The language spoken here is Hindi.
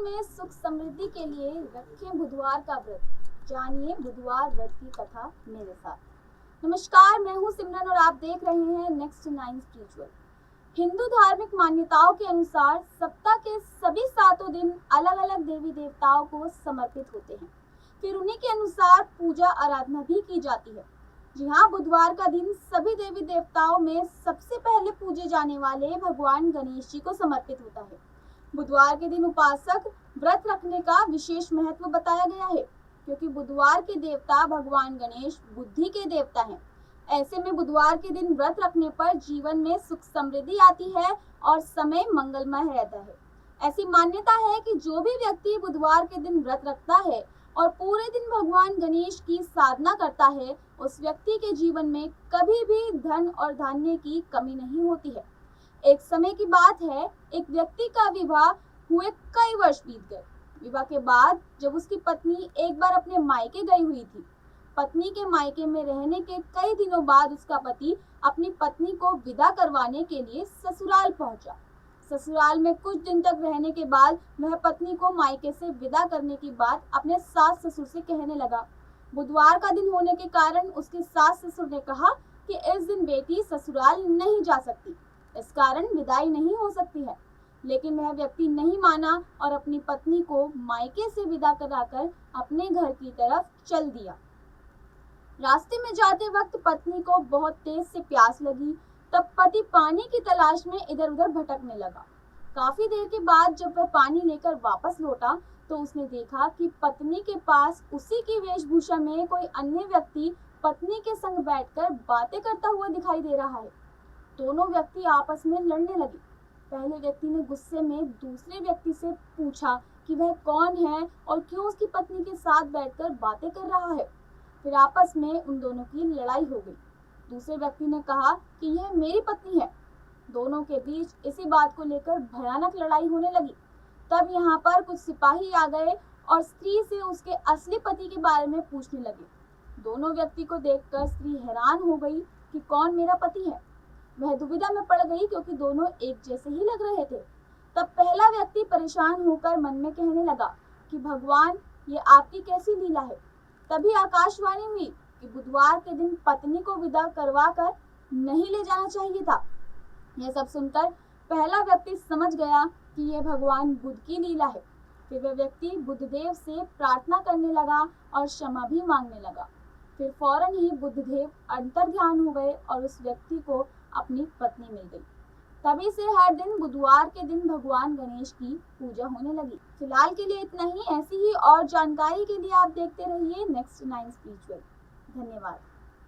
में सुख समृद्धि के लिए रखें बुधवार का व्रत। जानिए बुधवार व्रत की कथा मेरे साथ। नमस्कार, मैं हूँ सिमरन और आप देख रहे हैं नेक्स्ट 9 स्पिरिचुअल। हिंदू धार्मिक मान्यताओं के अनुसार सप्ताह के सभी 7 दिन अलग अलग देवी देवताओं को समर्पित होते हैं। फिर उन्हीं के अनुसार पूजा आराधना भी की जाती है। जी हाँ, बुधवार का दिन सभी देवी देवताओं में सबसे पहले पूजे जाने वाले भगवान गणेश जी को समर्पित होता है। बुधवार के दिन उपासक व्रत रखने का विशेष महत्व बताया गया है, क्योंकि बुधवार के देवता भगवान गणेश बुद्धि के देवता हैं। ऐसे में बुधवार के दिन व्रत रखने पर जीवन में सुख समृद्धि आती है और समय मंगलमय रहता है। ऐसी मान्यता है कि जो भी व्यक्ति बुधवार के दिन व्रत रखता है और पूरे दिन भगवान गणेश की साधना करता है, उस व्यक्ति के जीवन में कभी भी धन और धान्य की कमी नहीं होती है। एक समय की बात है, एक व्यक्ति का विवाह हुए कई वर्ष बीत गए। विवाह के बाद जब उसकी पत्नी एक बार अपने मायके गई हुई थी, पत्नी के मायके में रहने के कई दिनों बाद उसका पति अपनी पत्नी को विदा करवाने के लिए ससुराल पहुंचा। ससुराल में कुछ दिन तक रहने के बाद वह पत्नी को मायके से विदा करने की बात अपने सास ससुर से कहने लगा। बुधवार का दिन होने के कारण उसके सास ससुर ने कहा कि इस दिन बेटी ससुराल नहीं जा सकती, इस कारण विदाई नहीं हो सकती है। लेकिन वह व्यक्ति नहीं माना और अपनी पत्नी को मायके से विदा कराकर अपने घर की तरफ चल दिया। रास्ते में जाते वक्त पत्नी को बहुत तेज से प्यास लगी। तब पति पानी की तलाश में इधर उधर भटकने लगा। काफी देर के बाद जब वह पानी लेकर वापस लौटा तो उसने देखा कि पत्नी के पास उसी की वेशभूषा में कोई अन्य व्यक्ति पत्नी के संग बैठकर बातें करता हुआ दिखाई दे रहा है। दोनों व्यक्ति आपस में लड़ने लगे। पहले व्यक्ति ने गुस्से में दूसरे व्यक्ति से पूछा कि वह कौन है और क्यों उसकी पत्नी के साथ बैठकर बातें कर रहा है। फिर आपस में उन दोनों की लड़ाई हो गई। दूसरे व्यक्ति ने कहा कि यह मेरी पत्नी है। दोनों के बीच इसी बात को लेकर भयानक लड़ाई होने लगी। तब यहाँ पर कुछ सिपाही आ गए और स्त्री से उसके असली पति के बारे में पूछने लगे। दोनों व्यक्ति को देखकर स्त्री हैरान हो गई कि कौन मेरा पति है। वह दुविधा में पड़ गई, क्योंकि दोनों एक जैसे ही लग रहे थे। तब पहला व्यक्ति परेशान होकर मन में कहने लगा कि भगवान, ये आपकी कैसी लीला है। तभी आकाशवाणी हुई कि बुधवार के दिन पत्नी को विदा करवा कर नहीं ले जाना चाहिए था। यह सब सुनकर पहला व्यक्ति समझ गया कि यह भगवान बुद्ध की लीला है। फिर वह व्यक्ति बुद्धदेव से प्रार्थना करने लगा और क्षमा भी मांगने लगा। फिर फौरन ही बुद्धदेव अंतर्ध्यान हो गए और उस व्यक्ति को अपनी पत्नी मिल गई। तभी से हर दिन बुधवार के दिन भगवान गणेश की पूजा होने लगी। फिलहाल के लिए इतना ही। ऐसी ही और जानकारी के लिए आप देखते रहिए नेक्स्ट 9 स्पिरिचुअल। धन्यवाद।